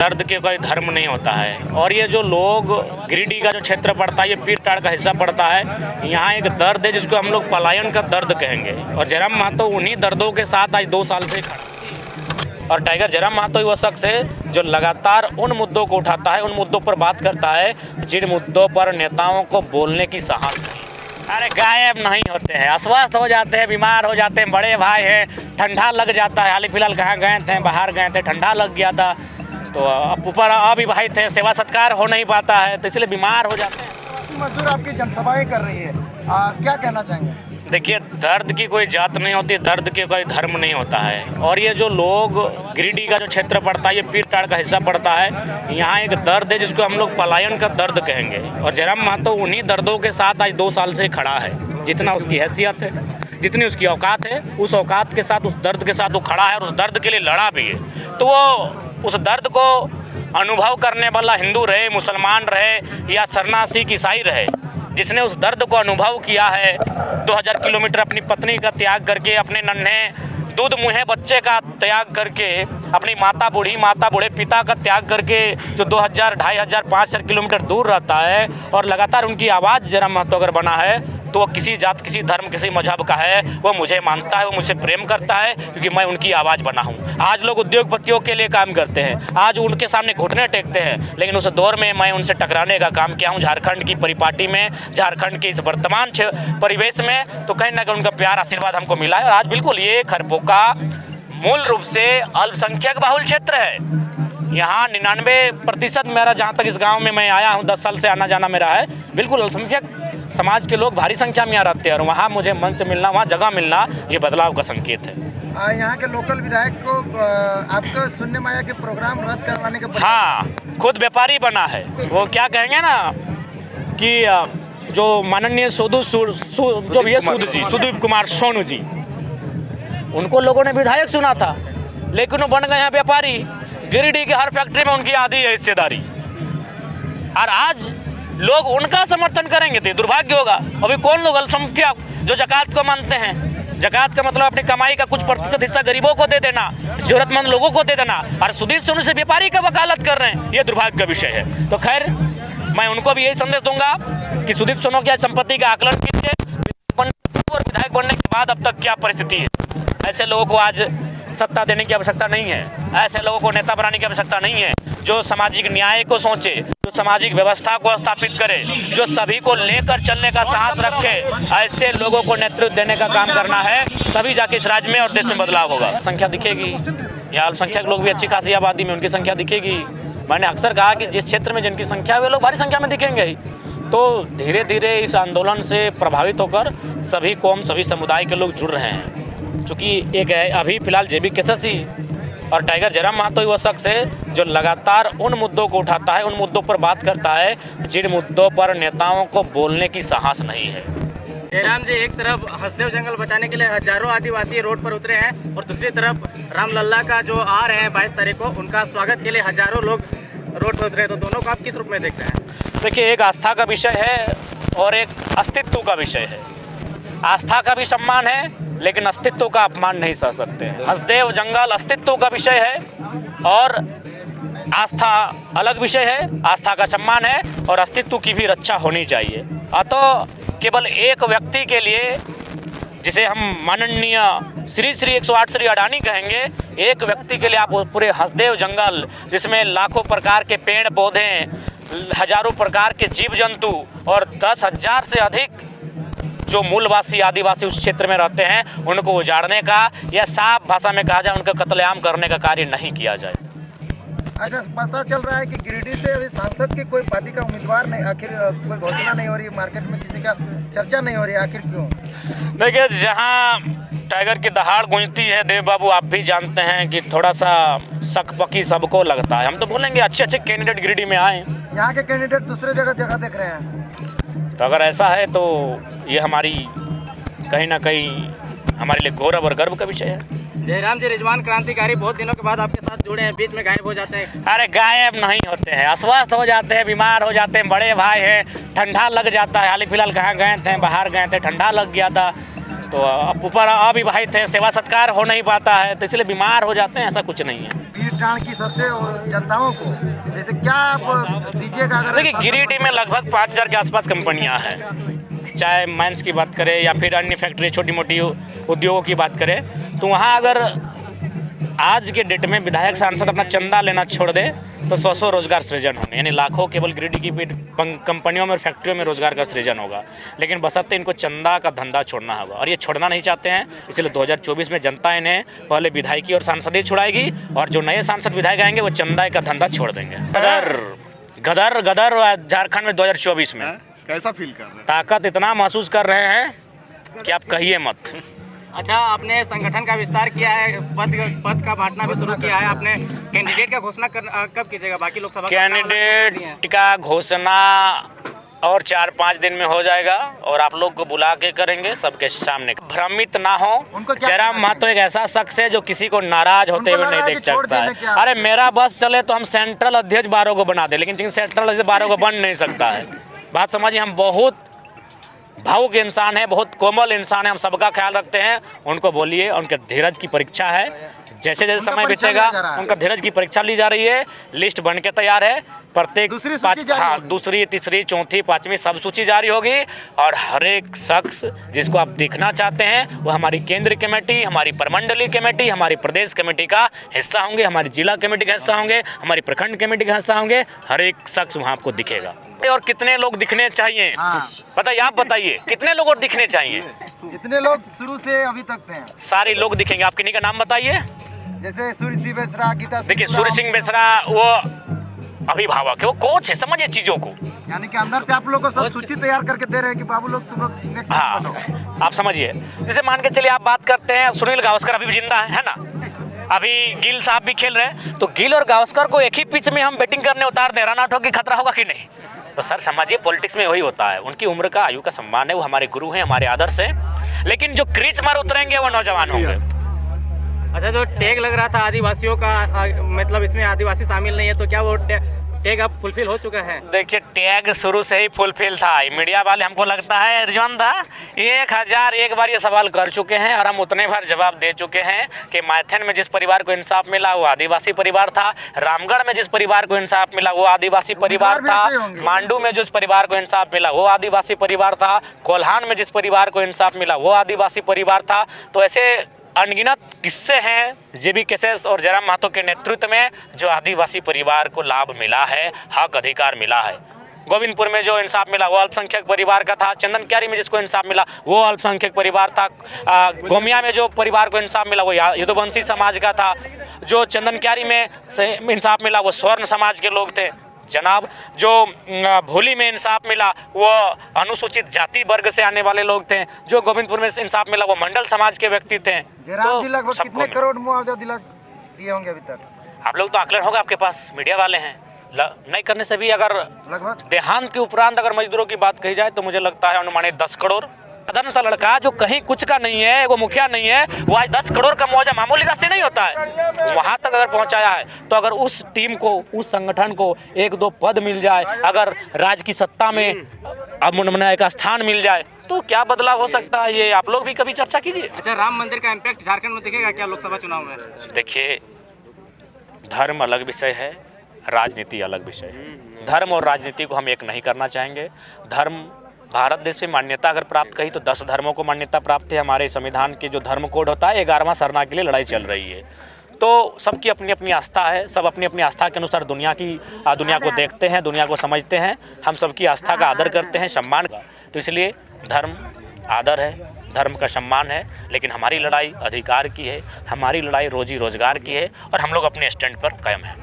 दर्द के कोई धर्म नहीं होता है। और ये जो लोग गिरिडीह का जो क्षेत्र पड़ता है, ये पीरटाड़ का हिस्सा पड़ता है, यहाँ एक दर्द है जिसको हम लोग पलायन का दर्द कहेंगे। और जयराम महतो उन्हीं दर्दों के साथ आज 2 साल से खड़ा। और टाइगर जयराम महतो ही वो शख्स है जो लगातार उन मुद्दों को उठाता है, उन मुद्दों पर बात करता है जिन मुद्दों पर नेताओं को बोलने की साहस नहीं। अरे गायब नहीं होते हैं, अस्वस्थ हो जाते हैं, बीमार हो जाते हैं, बड़े भाई हैं, ठंडा लग जाता है। हाल ही फिलहाल कहाँ गए थे, बाहर गए थे, ठंडा लग गया था, तो ऊपर अविवाहित है, सेवा सत्कार हो नहीं पाता है, तो इसलिए बीमार हो जाते हैं। मजदूर आपकी जनसभाएं कर रही है, क्या कहना चाहेंगे? देखिए, दर्द की कोई जात नहीं होती, दर्द के कोई धर्म नहीं होता है। और ये जो लोग गिरिडीह का जो क्षेत्र पड़ता है, ये पीरटाड़ का हिस्सा पड़ता है, यहाँ एक दर्द है जिसको हम लोग पलायन का दर्द कहेंगे। और जयराम महतो उन्हीं दर्दों के साथ आज 2 साल से खड़ा है। जितना उसकी हैसियत है, जितनी उसकी औकात है, उस औकात के साथ, उस दर्द के साथ वो खड़ा है और उस दर्द के लिए लड़ा भी है। तो वो उस दर्द को अनुभव करने वाला हिंदू रहे, मुसलमान रहे या शरणा सिख ईसाई रहे, जिसने उस दर्द को अनुभव किया है, 2000 किलोमीटर अपनी पत्नी का त्याग करके, अपने नन्हे दूध मुहे बच्चे का त्याग करके, अपनी माता बूढ़े पिता का त्याग करके, जो 2000, 2500, 5000 किलोमीटर दूर रहता है, और लगातार उनकी आवाज़ जयराम महतो अगर बना है तो वो किसी जात, किसी धर्म, किसी मजहब का है, वो मुझे मानता है, वो मुझसे प्रेम करता है, क्योंकि मैं उनकी आवाज़ बना हूँ। आज लोग उद्योगपतियों के लिए काम करते हैं, आज उनके सामने घुटने टेकते हैं, लेकिन उस दौर में मैं उनसे टकराने का काम किया हूँ। झारखंड की परिपाटी में, झारखंड के इस वर्तमान परिवेश में, तो कहीं ना कहीं उनका प्यार आशीर्वाद हमको मिला है। और आज बिल्कुल ये खरपोका मूल रूप से अल्पसंख्यक बाहुल क्षेत्र है। यहाँ 99% मेरा, जहाँ तक इस गांव में मैं आया हूँ, 10 साल से आना जाना मेरा है, बिल्कुल अल्पसंख्यक समाज के लोग भारी संख्या में यहाँ रहते हैं। और वहाँ मुझे मंच मिलना, वहाँ जगह मिलना, ये बदलाव का संकेत है। यहाँ के लोकल विधायक को आपका शून्य माया के प्रोग्राम रद्द करवाने के, हाँ, खुद व्यापारी बना है। वो क्या कहेंगे ना कि जो माननीय जो भी है सुदीप कुमार सोनू जी, उनको लोगों ने विधायक चुना था, लेकिन वो बन गए हैं व्यापारी। गिरिडीह की हर फैक्ट्री में उनकी आधी है हिस्सेदारी, और आज लोग उनका समर्थन करेंगे तो दुर्भाग्य होगा। अभी कौन लोग अल्पसंख्यक जो ज़कात को मानते हैं, ज़कात का मतलब अपनी कमाई का कुछ प्रतिशत हिस्सा गरीबों को दे देना, जरूरतमंद लोगों को दे देना, और सुदीप सोनू से व्यापारी का वकालत कर रहे हैं, ये दुर्भाग्य का विषय है। तो खैर, मैं उनको भी यही संदेश दूंगा कि सुदीप सोनू की संपत्ति का आकलन कीजिए, और विधायक बनने के बाद अब तक क्या परिस्थिति है। ऐसे लोगों को आज सत्ता देने की आवश्यकता नहीं है, ऐसे लोगों को नेता बनाने की आवश्यकता नहीं है। जो सामाजिक न्याय को सोचे, जो सामाजिक व्यवस्था को स्थापित करे, जो सभी को लेकर चलने का साहस रखे, ऐसे लोगों को नेतृत्व देने का काम करना है, तभी जाके इस राज्य में और देश में बदलाव होगा। संख्या दिखेगी, या अल्पसंख्यक लोग भी अच्छी खासी आबादी में, उनकी संख्या दिखेगी। मैंने अक्सर कहा कि जिस क्षेत्र में जिनकी संख्या है, वे लोग भारी संख्या में दिखेंगे ही। तो धीरे धीरे इस आंदोलन से प्रभावित होकर सभी कौम, सभी समुदाय के लोग जुड़ रहे हैं। चूँकि एक है अभी फिलहाल जेबी केससी और टाइगर जयराम महतो ही वो शख्स है जो लगातार उन मुद्दों को उठाता है, उन मुद्दों पर बात करता है जिन मुद्दों पर नेताओं को बोलने की साहस नहीं है। जयराम जी, एक तरफ हसदेव जंगल बचाने के लिए हजारों आदिवासी रोड पर उतरे हैं, और दूसरी तरफ रामलल्ला का जो आ रहे हैं 22 तारीख को, उनका स्वागत के लिए हजारों लोग रोड पर उतरे हैं। तो दोनों को आप किस रूप में देखते हैं? देखिए, एक आस्था का विषय है और एक अस्तित्व का विषय है। आस्था का भी सम्मान है, लेकिन अस्तित्व का अपमान नहीं सह सकते। हसदेव जंगल अस्तित्व का विषय है और आस्था अलग विषय है। आस्था का सम्मान है और अस्तित्व की भी रक्षा होनी चाहिए। अतः केवल एक व्यक्ति के लिए, जिसे हम माननीय श्री 108 श्री अडानी कहेंगे, एक व्यक्ति के लिए आप पूरे हसदेव जंगल, जिसमें लाखों प्रकार के पेड़ पौधे, हजारों प्रकार के जीव जंतु और 10,000 से अधिक जो मूलवासी आदिवासी उस क्षेत्र में रहते हैं, उनको उजाड़ने का, या साफ भाषा में कहा जाए उनका कत्लेआम करने का कार्य नहीं किया जाए। अच्छा, पता चल रहा है कि गिरिडीह से अभी सांसद की कोई पार्टी का उम्मीदवार नहीं, आखिर कोई घोषणा नहीं हो रही, मार्केट में किसी का चर्चा नहीं हो रही, आखिर क्यों? देखिए, जहाँ टाइगर की दहाड़ गूंजती है, देव बाबू आप भी जानते हैं कि थोड़ा सा शक पकी सबको लगता है। हम तो बोलेंगे अच्छे अच्छे कैंडिडेट गिरिडीह में आए, यहाँ के कैंडिडेट दूसरे जगह देख रहे हैं। तो अगर ऐसा है तो ये हमारी कहीं ना कहीं हमारे लिए गौरव और गर्व का विषय है। जयराम जी, रिजवान क्रांतिकारी बहुत दिनों के बाद आपके साथ जुड़े हैं, बीच में गायब हो जाते हैं। अरे गायब नहीं होते हैं, अस्वस्थ हो जाते हैं, बीमार हो जाते हैं, बड़े भाई हैं, ठंडा लग जाता है। हाल ही फिलहाल कहाँ गए थे, बाहर गए थे, ठंडा लग गया था, तो ऊपर अविवाहित है, सेवा सत्कार हो नहीं पाता है, तो इसलिए बीमार हो जाते हैं, ऐसा कुछ नहीं है। भीड़ टाण की सबसे जनताओं को, जैसे क्या आप दीजिएगा? अगर देखिए गिरिडीह में लगभग 5000 के आसपास कंपनियां हैं, चाहे माइंस की बात करें या फिर अन्य फैक्ट्री छोटी मोटी उद्योगों की बात करें, तो वहाँ अगर आज के डेट में विधायक सांसद अपना चंदा लेना छोड़ दे तो 100 रोजगार सृजन होंगे, यानी लाखों केवल गिरिडीह की कंपनियों में और फैक्ट्रियों में रोजगार का सृजन होगा। लेकिन बशर्ते इनको चंदा का धंधा छोड़ना होगा, और ये छोड़ना नहीं चाहते हैं। इसलिए 2024 में जनता इन्हें पहले विधायकी और सांसदी छुड़ाएगी, और जो नए सांसद विधायक आएंगे वो चंदा का धंधा छोड़ देंगे। गदर गदर झारखंड में 2024 में कैसा फील कर रहे हैं? ताकत इतना महसूस कर रहे हैं कि आप कहिए मत। अच्छा, आपने संगठन का विस्तार किया है, पद का बांटना भी शुरू किया है, आपने कैंडिडेट का घोषणा कब कीजिएगा? बाकी लोकसभा कैंडिडेट का घोषणा और 4-5 दिन में हो जाएगा, और आप लोग को बुला के करेंगे सबके सामने। भ्रमित ना हो, जयराम महतो एक ऐसा शख्स है जो किसी को नाराज होते हुए नहीं देख सकता है। अरे मेरा बस चले तो हम सेंट्रल अध्यक्ष 12 को बना दे, लेकिन सेंट्रल अध्यक्ष 12 को बन नहीं सकता है। बात समझिए, हम बहुत भावुक इंसान है, बहुत कोमल इंसान है, हम सबका ख्याल रखते हैं। उनको बोलिए, उनके धीरज की परीक्षा है, जैसे जैसे समय बीतेगा उनका धीरज की परीक्षा ली जा रही है। लिस्ट बन के तैयार है, प्रत्येक दूसरी तीसरी चौथी पांचवी सब सूची जारी होगी, और हर एक शख्स जिसको आप देखना चाहते हैं वो हमारी केंद्रीय कमेटी, हमारी प्रमंडलीय कमेटी, हमारी प्रदेश कमेटी का हिस्सा होंगे, हमारी जिला कमेटी का हिस्सा होंगे, हमारी प्रखंड कमेटी का हिस्सा होंगे। हर एक शख्स वहाँ आपको दिखेगा। और कितने लोग दिखने चाहिए? बताइए, आप बताइए कितने लोग और दिखने चाहिए? जितने लोग शुरू से अभी तक थे सारे लोग दिखेंगे। आप किन्हीं का नाम बताइए। जैसे सूर्य सिंह बेसरा, गीता। देखिए, सूर्य सिंह बेसरा वो अभिभावक है, वो कोच है, समझिए चीजों को। यानी कि अंदर से आप लोग को सब सूची तैयार करके दे रहे हैं कि बाबू लोग तुम लोग नेक्स्ट हाँ, आप समझिए। जैसे मान के चलिए आप बात करते हैं, सुनील गावस्कर अभी भी जिंदा है ना, अभी गिल साहब भी खेल रहे हैं, तो गिल और गावस्कर को एक ही पिच में हम बैटिंग करने उतार दें, रन आउट होगी, खतरा होगा कि नहीं? तो सर समझिए, पॉलिटिक्स में वही होता है। उनकी उम्र का, आयु का सम्मान है, वो हमारे गुरु हैं, हमारे आदर्श हैं, लेकिन जो क्रीज मार उतरेंगे वो नौजवान होंगे। अच्छा, जो टैग लग रहा था आदिवासियों का, मतलब इसमें आदिवासी शामिल नहीं है, तो क्या वो टैग अब फुलफिल हो चुका है? देखिए, टैग शुरू से ही फुलफिल था। मीडिया वाले हमको लगता है रिजवान था 1001 बार ये सवाल कर चुके हैं, और हम उतने बार जवाब दे चुके हैं कि मैथन में जिस परिवार को इंसाफ मिला वो आदिवासी परिवार था, रामगढ़ में जिस परिवार को इंसाफ मिला वो आदिवासी परिवार था, मांडू में जिस परिवार को इंसाफ मिला वो आदिवासी परिवार था, कोल्हान में जिस परिवार को इंसाफ मिला वो आदिवासी परिवार था। तो ऐसे अनगिनत किस्से हैं जेबी केसेस और जयराम महतो के नेतृत्व में जो आदिवासी परिवार को लाभ मिला है, हक अधिकार मिला है। गोविंदपुर में जो इंसाफ मिला वो अल्पसंख्यक परिवार का था, चंदन क्यारी में जिसको इंसाफ मिला वो अल्पसंख्यक परिवार था, गोमिया में जो परिवार को इंसाफ मिला वो यदुवंशी समाज का था, जो चंदन क्यारी में इंसाफ मिला वो स्वर्ण समाज के लोग थे जनाब, जो भोली में इंसाफ मिला वो अनुसूचित जाति वर्ग से आने वाले लोग थे, जो गोविंदपुर में इंसाफ मिला वो मंडल समाज के व्यक्ति थे। तो लगभग कितने करोड़ मुआवजा दिए होंगे अभी तक? आप लोग तो आकलन होगा, आपके पास मीडिया वाले हैं। नहीं करने से भी अगर लगभग देहांत के उपरांत अगर मजदूरों की बात कही जाए तो मुझे लगता है अनुमानित 10 करोड़। साधारण सा लड़का जो कहीं कुछ का नहीं है, वो मुखिया नहीं है, वो आज 10 करोड़ का मुआवजा मामूली राशि नहीं होता है, वहां तक अगर पहुंचाया है। तो अगर उस टीम को, उस संगठन को 1-2 पद मिल जाए, अगर राज्य की सत्ता में अवमूल्यन का स्थान मिल जाए तो क्या बदलाव हो सकता है, ये आप लोग भी कभी चर्चा कीजिए। अच्छा, राम मंदिर का इम्पैक्ट झारखंड में दिखेगा क्या लोकसभा चुनाव में? देखिए, धर्म अलग विषय है, राजनीति अलग विषय है। धर्म और राजनीति को हम एक नहीं करना चाहेंगे। धर्म, भारत देश में मान्यता अगर प्राप्त कही तो 10 धर्मों को मान्यता प्राप्त है। हमारे संविधान के जो धर्म कोड होता है 11वां सरना के लिए लड़ाई चल रही है। तो सबकी अपनी अपनी आस्था है, सब अपनी अपनी आस्था के अनुसार दुनिया को देखते हैं, दुनिया को समझते हैं। हम सबकी आस्था का आदर करते हैं, सम्मान का। तो इसलिए धर्म आदर है, धर्म का सम्मान है, लेकिन हमारी लड़ाई अधिकार की है, हमारी लड़ाई रोजी रोजगार की है, और हम लोग अपने स्टैंड पर कायम हैं।